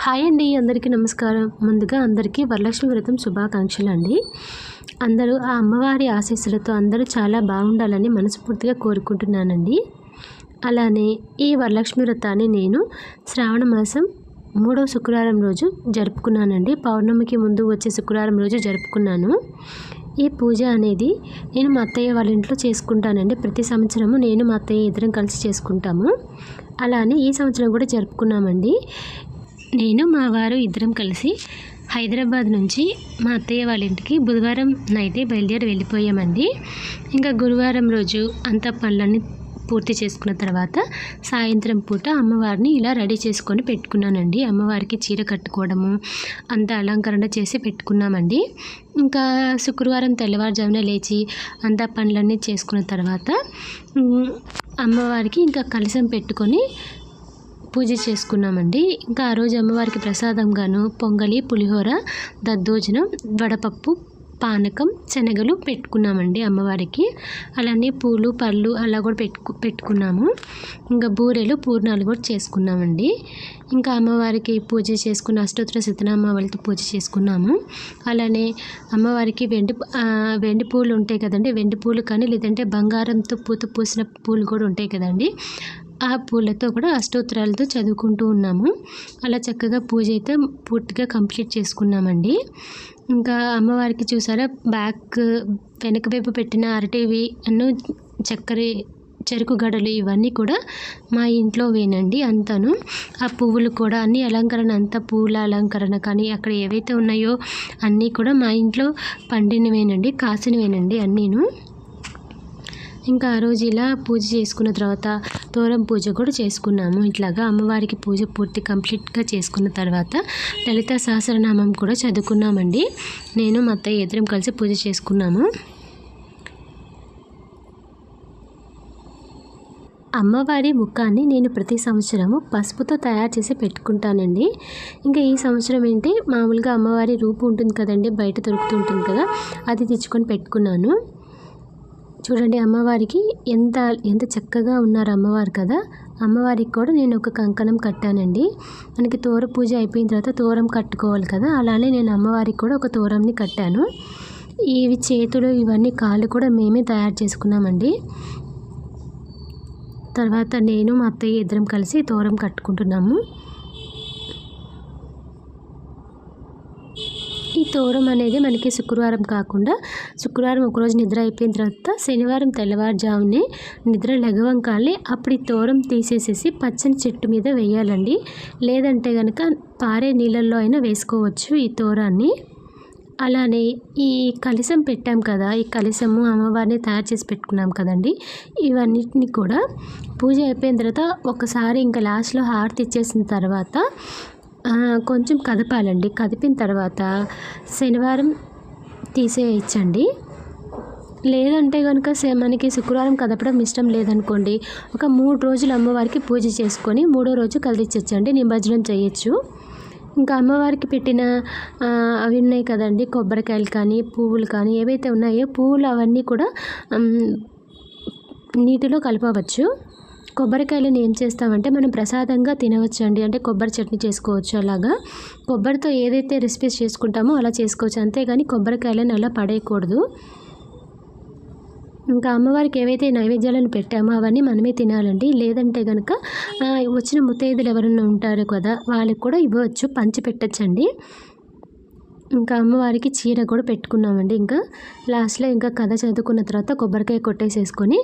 Hi అండి, అందరికీ నమస్కారం. ముందుగా అందరికీ వరలక్ష్మి వ్రతం శుభాకాంక్షలు అండి. అందరూ ఆ అమ్మవారి ఆశీస్సులతో అందరూ చాలా బాగుండాలని మనస్ఫూర్తిగా కోరుకుంటున్నానండి. అలానే ఈ వరలక్ష్మి వ్రతాన్ని నేను శ్రావణ మాసం 3వ శుక్రవారం రోజు జరుపుకున్నానండి. పౌర్ణమికి ముందు వచ్చే శుక్రవారం రోజు జరుపుకున్నాను. ఈ పూజ అనేది నేను మా అత్తయ్య వాళ్ళ ఇంట్లో చేసుకుంటానండి. ప్రతి సంవత్సరము నేను మా అత్తయ్య ఇద్దరం కలిసి చేసుకుంటాము. అలానే ఈ సంవత్సరం కూడా జరుపుకున్నామండి. నేను మా వారు ఇద్దరం కలిసి హైదరాబాద్ నుంచి మా అత్తయ్య వాళ్ళ ఇంటికి బుధవారం నైటే బయలుదేరి వెళ్ళిపోయామండి. ఇంకా గురువారం రోజు అంతా పనులన్నీ పూర్తి చేసుకున్న తర్వాత సాయంత్రం పూట అమ్మవారిని ఇలా రెడీ చేసుకొని పెట్టుకున్నానండి. అమ్మవారికి చీర కట్టుకోవడము అంత అలంకరణ చేసి పెట్టుకున్నామండి. ఇంకా శుక్రవారం తెల్లవారుజామున లేచి అంతా పనులన్నీ చేసుకున్న తర్వాత అమ్మవారికి ఇంకా కలశం పెట్టుకొని పూజ చేసుకున్నామండి. ఇంకా ఆ రోజు అమ్మవారికి ప్రసాదంగాను పొంగలి, పులిహోర, దద్దోజనం, వడపప్పు, పానకం, శనగలు పెట్టుకున్నామండి అమ్మవారికి. అలానే పూలు, పళ్ళు అలా కూడా పెట్టుకున్నాము. ఇంకా బూరెలు, పూర్ణాలు కూడా చేసుకున్నామండి. ఇంకా అమ్మవారికి పూజ చేసుకున్న అష్టోత్తర శతనామావళితో పూజ చేసుకున్నాము. అలానే అమ్మవారికి వెండి పూలు ఉంటాయి కదండి, వెండి పూలు కానీ లేదంటే బంగారంతో పూసిన పూలు కూడా ఉంటాయి కదండి, ఆ పూలతో కూడా అష్టోత్తరాలతో చదువుకుంటూ ఉన్నాము. అలా చక్కగా పూజ అయితే పూర్తిగా కంప్లీట్ చేసుకున్నామండి. ఇంకా అమ్మవారికి చూసారా వెనక వైపు పెట్టిన అరటివి చెరుకు గడలు ఇవన్నీ కూడా మా ఇంట్లో వేనండి అంతాను. ఆ పువ్వులు కూడా అన్ని అలంకరణ అంతా పూల అలంకరణ కానీ అక్కడ ఏవైతే ఉన్నాయో అన్నీ కూడా మా ఇంట్లో పండినవేనండి, కాసినవేనండి అన్నీను. ఇంకా ఆ రోజు ఇలా పూజ చేసుకున్న తర్వాత తోరం పూజ కూడా చేసుకున్నాము. ఇట్లాగా అమ్మవారికి పూజ పూర్తి కంప్లీట్గా చేసుకున్న తర్వాత లలిత సహస్రనామం కూడా చదువుకున్నామండి. నేను మా అత్తయ్య ఇద్దరం కలిసి పూజ చేసుకున్నాము. అమ్మవారి ముఖాన్ని నేను ప్రతి సంవత్సరము పసుపుతో తయారు చేసి పెట్టుకుంటానండి. ఇంకా ఈ సంవత్సరం ఏంటి, మామూలుగా అమ్మవారి రూపు ఉంటుంది కదండి, బయట దొరుకుతుంటుంది కదా, అది తెచ్చుకొని పెట్టుకున్నాను. చూడండి అమ్మవారికి ఎంత చక్కగా ఉన్నారు అమ్మవారు కదా. అమ్మవారికి కూడా నేను ఒక కంకణం కట్టానండి. మనకి తోర పూజ అయిపోయిన తర్వాత తోరం కట్టుకోవాలి కదా, అలానే నేను అమ్మవారికి కూడా ఒక తోరంని కట్టాను. ఇవి చేతులు ఇవన్నీ కాళ్ళు కూడా మేమే తయారు చేసుకున్నామండి. తర్వాత నేను మా అత్తయ్య ఇద్దరం కలిసి తోరం కట్టుకుంటున్నాము. ఈ తోరం అనేది మనకి శుక్రవారం కాకుండా శుక్రవారం ఒకరోజు నిద్ర అయిపోయిన తర్వాత శనివారం తెల్లవారుజామునే నిద్ర లెగవంకాలే అప్పుడు ఈ తోరం తీసేసేసి పచ్చని చెట్టు మీద వేయాలండి. లేదంటే కనుక పారే నీళ్ళల్లో అయినా వేసుకోవచ్చు ఈ తోరాన్ని. అలానే ఈ కలశం పెట్టాం కదా, ఈ కలశము అమ్మవారిని తయారు చేసి పెట్టుకున్నాం కదండి, ఇవన్నిటిని కూడా పూజ అయిపోయిన తర్వాత ఒకసారి ఇంకా లాస్ట్లో హారతి ఇచ్చేసిన తర్వాత కొంచెం కదపాలండి. కదిపిన తర్వాత శనివారం తీసేయచ్చండి. లేదంటే కనుక మనకి శుక్రవారం కదపడం ఇష్టం లేదనుకోండి, ఒక 3 రోజులు అమ్మవారికి పూజ చేసుకొని 3వ రోజు కదిలించచ్చండి, నిమజ్జనం చేయొచ్చు. ఇంకా అమ్మవారికి పెట్టిన అవి ఉన్నాయి కదండి, కొబ్బరికాయలు కానీ పువ్వులు కానీ ఏవైతే ఉన్నాయో పువ్వులు అవన్నీ కూడా నీటిలో కలపవచ్చు. కొబ్బరికాయలను ఏం చేస్తామంటే మనం ప్రసాదంగా తినవచ్చు అండి, అంటే కొబ్బరి చట్నీ చేసుకోవచ్చు. అలాగా కొబ్బరితో ఏదైతే రెసిపీస్ చేసుకుంటామో అలా చేసుకోవచ్చు, అంతేగాని కొబ్బరికాయలను అలా పడేయకూడదు. ఇంకా అమ్మవారికి ఏవైతే నైవేద్యాలను పెట్టామో అవన్నీ మనమే తినాలండి. లేదంటే కనుక వచ్చిన ముత్తైదులు ఎవరైనా ఉంటారు కదా, వాళ్ళకి కూడా ఇవ్వచ్చు, పంచి పెట్టచ్చండి. ఇంకా అమ్మవారికి చీర కూడా పెట్టుకున్నామండి. ఇంకా లాస్ట్లో ఇంకా కథ చదువుకున్న తర్వాత కొబ్బరికాయ కొట్టేసేసుకొని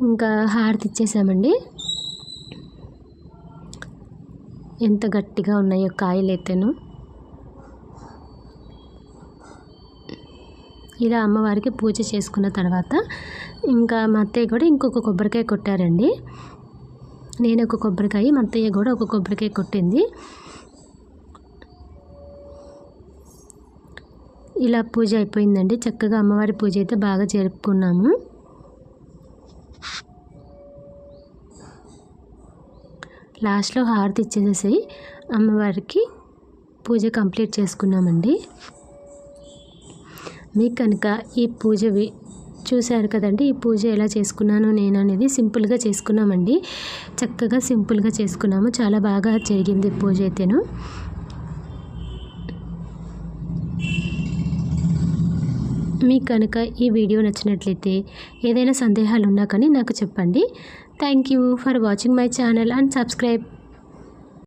ఇంకా హారతి ఇచ్చేసామండి. ఎంత గట్టిగా ఉన్నాయో కాయలు అయితేను. ఇలా అమ్మవారికి పూజ చేసుకున్న తర్వాత ఇంకా మా అత్తయ్య కూడా ఇంకొక కొబ్బరికాయ కొట్టారండి. నేను ఒక కొబ్బరికాయ, మా అత్తయ్య కూడా ఒక కొబ్బరికాయ కొట్టింది. ఇలా పూజ అయిపోయిందండి. చక్కగా అమ్మవారి పూజ అయితే బాగా జరుపుకున్నాము. లాస్ట్లో హారతి ఇచ్చేసేసి అమ్మవారికి పూజ కంప్లీట్ చేసుకున్నామండి. మీకు కనుక ఈ పూజ చూశారు కదండి, ఈ పూజ ఎలా చేసుకున్నాను నేను అనేది సింపుల్గా చేసుకున్నామండి. చక్కగా సింపుల్గా చేసుకున్నాము, చాలా బాగా జరిగింది పూజ అయితేను. మీకు కనుక ఈ వీడియో నచ్చినట్లయితే ఏదైనా సందేహాలు ఉన్నా కానీ నాకు చెప్పండి. Thank you for watching my channel and subscribe.